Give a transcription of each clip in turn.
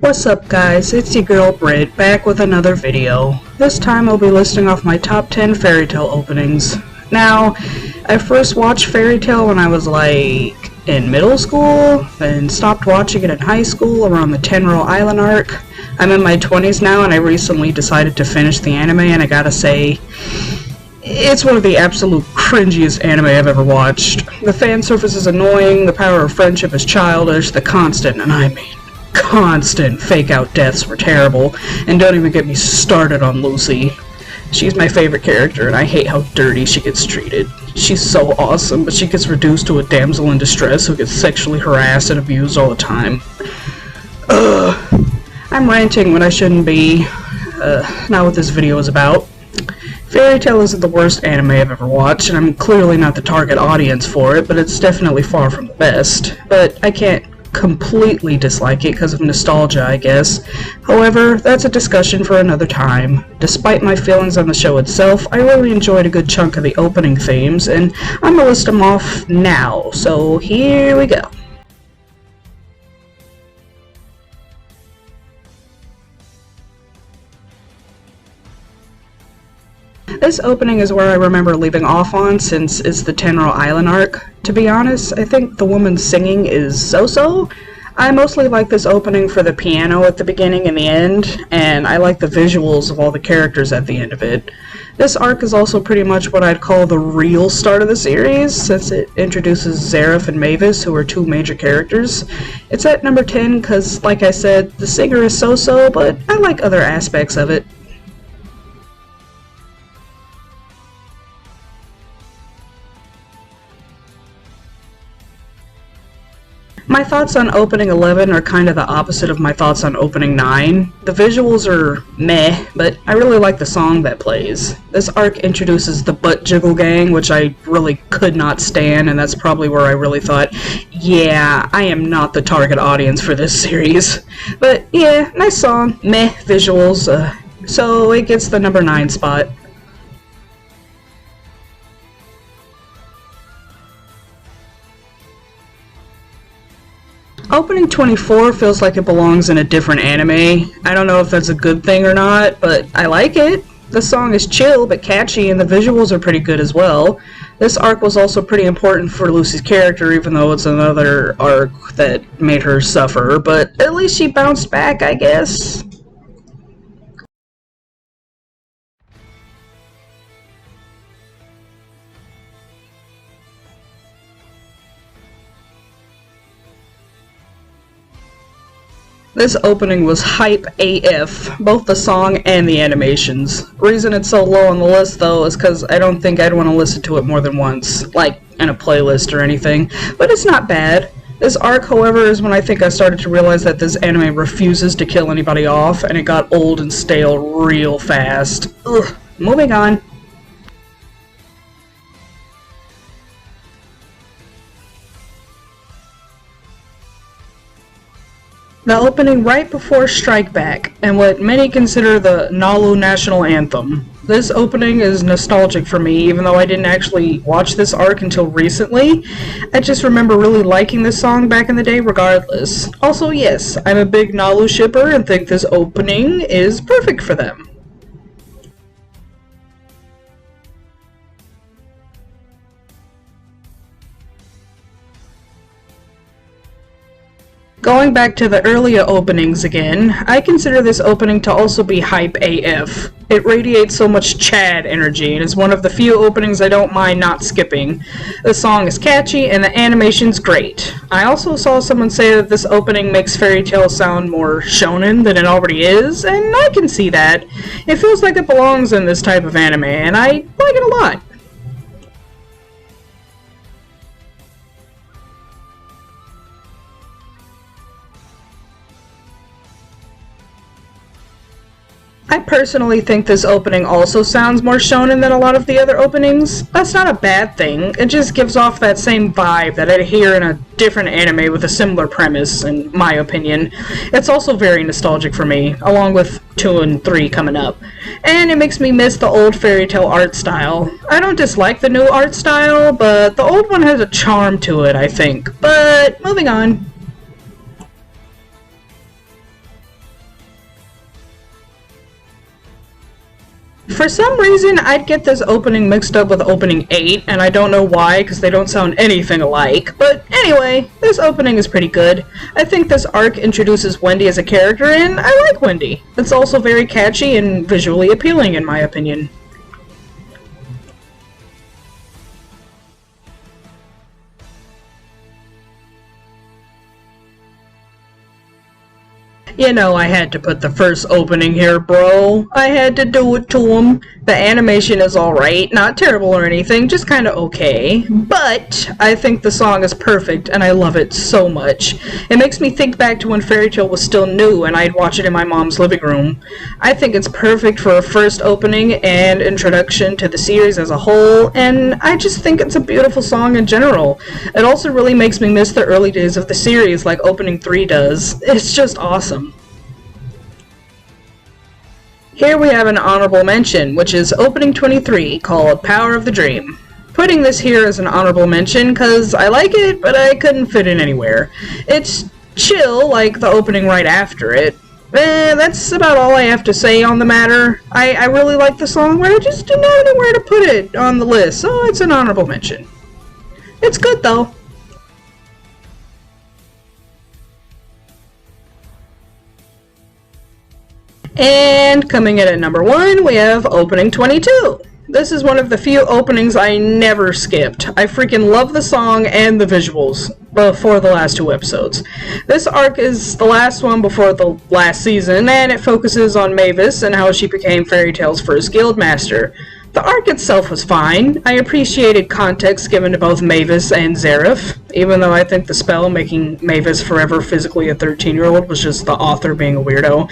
What's up guys, it's your girl Britt, back with another video. This time I'll be listing off my top 10 fairy tale openings. Now, I first watched fairy tale when I was like in middle school, and stopped watching it in high school around the Tenro Island arc. I'm in my 20s now and I recently decided to finish the anime, and I gotta say, it's one of the absolute cringiest anime I've ever watched. The fan service is annoying, the power of friendship is childish, the constant, and I mean constant fake-out deaths were terrible, and don't even get me started on Lucy. She's my favorite character, and I hate how dirty she gets treated. She's so awesome, but she gets reduced to a damsel in distress who gets sexually harassed and abused all the time. I'm ranting when I shouldn't be. Not what this video is about. Fairy Tail isn't the worst anime I've ever watched, and I'm clearly not the target audience for it, but it's definitely far from the best. But I can't completely dislike it because of nostalgia, I guess. However, that's a discussion for another time. Despite my feelings on the show itself, I really enjoyed a good chunk of the opening themes, and I'm gonna list them off now, so here we go. This opening is where I remember leaving off on, since it's the Tenro Island arc. To be honest, I think the woman's singing is so-so. I mostly like this opening for the piano at the beginning and the end, and I like the visuals of all the characters at the end of it. This arc is also pretty much what I'd call the real start of the series, since it introduces Zareth and Mavis, who are two major characters. It's at number 10 because, like I said, the singer is so-so, but I like other aspects of it. My thoughts on opening 11 are kind of the opposite of my thoughts on opening 9. The visuals are meh, but I really like the song that plays. This arc introduces the Butt Jiggle Gang, which I really could not stand, and that's probably where I really thought, yeah, I am not the target audience for this series. But yeah, nice song, meh visuals, so it gets the number 9 spot. Opening 24 feels like it belongs in a different anime. I don't know if that's a good thing or not, but I like it. The song is chill but catchy, and the visuals are pretty good as well. This arc was also pretty important for Lucy's character, even though it's another arc that made her suffer, but at least she bounced back, I guess. This opening was hype AF, both the song and the animations. Reason it's so low on the list though is because I don't think I'd want to listen to it more than once, like in a playlist or anything, but it's not bad. This arc, however, is when I think I started to realize that this anime refuses to kill anybody off, and it got old and stale real fast. Ugh. Moving on. The opening right before Strike Back, and what many consider the Nalu national anthem. This opening is nostalgic for me, even though I didn't actually watch this arc until recently. I just remember really liking this song back in the day regardless. Also, yes, I'm a big Nalu shipper and think this opening is perfect for them. Going back to the earlier openings again, I consider this opening to also be hype AF. It radiates so much Chad energy and is one of the few openings I don't mind not skipping. The song is catchy and the animation's great. I also saw someone say that this opening makes Fairy Tail sound more shonen than it already is, and I can see that. It feels like it belongs in this type of anime, and I like it a lot. I personally think this opening also sounds more shonen than a lot of the other openings. That's not a bad thing, it just gives off that same vibe that I'd hear in a different anime with a similar premise, in my opinion. It's also very nostalgic for me, along with 2 and 3 coming up. And it makes me miss the old fairy tale art style. I don't dislike the new art style, but the old one has a charm to it, I think. But, moving on. For some reason, I'd get this opening mixed up with opening 8, and I don't know why, because they don't sound anything alike. But anyway, this opening is pretty good. I think this arc introduces Wendy as a character, and I like Wendy. It's also very catchy and visually appealing, in my opinion. You know, I had to put the first opening here, bro. I had to do it to him. The animation is alright, not terrible or anything, just kinda okay. But I think the song is perfect, and I love it so much. It makes me think back to when Fairy Tail was still new, and I'd watch it in my mom's living room. I think it's perfect for a first opening and introduction to the series as a whole, and I just think it's a beautiful song in general. It also really makes me miss the early days of the series like opening 3 does. It's just awesome. Here we have an honorable mention, which is opening 23, called Power of the Dream. Putting this here as an honorable mention because I like it, but I couldn't fit it anywhere. It's chill, like the opening right after it. That's about all I have to say on the matter. I really like the song, but I just didn't know anywhere to put it on the list, so it's an honorable mention. It's good though. And coming in at number 1, we have opening 22. This is one of the few openings I never skipped. I freaking love the song and the visuals before the last 2 episodes. This arc is the last one before the last season, and it focuses on Mavis and how she became Fairy Tail's first guild master. The arc itself was fine. I appreciated context given to both Mavis and Zareth, even though I think the spell making Mavis forever physically a 13-year-old was just the author being a weirdo.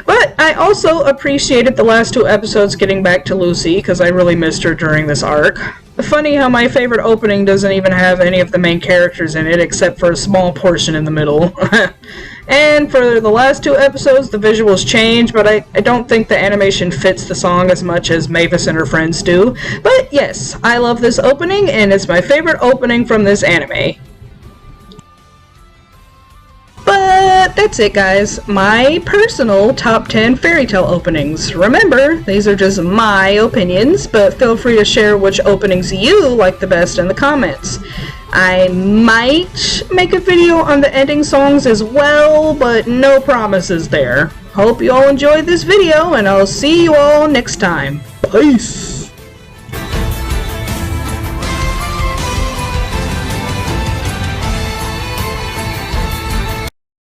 But I also appreciated the last 2 episodes getting back to Lucy, because I really missed her during this arc. Funny how my favorite opening doesn't even have any of the main characters in it, except for a small portion in the middle. And for the last 2 episodes, the visuals change, but I don't think the animation fits the song as much as Mavis and her friends do. But yes, I love this opening, and it's my favorite opening from this anime. But that's it, guys. My personal top 10 Fairy Tail openings. Remember, these are just my opinions, but feel free to share which openings you like the best in the comments. I might make a video on the ending songs as well, but no promises there. Hope you all enjoyed this video, and I'll see you all next time. Peace!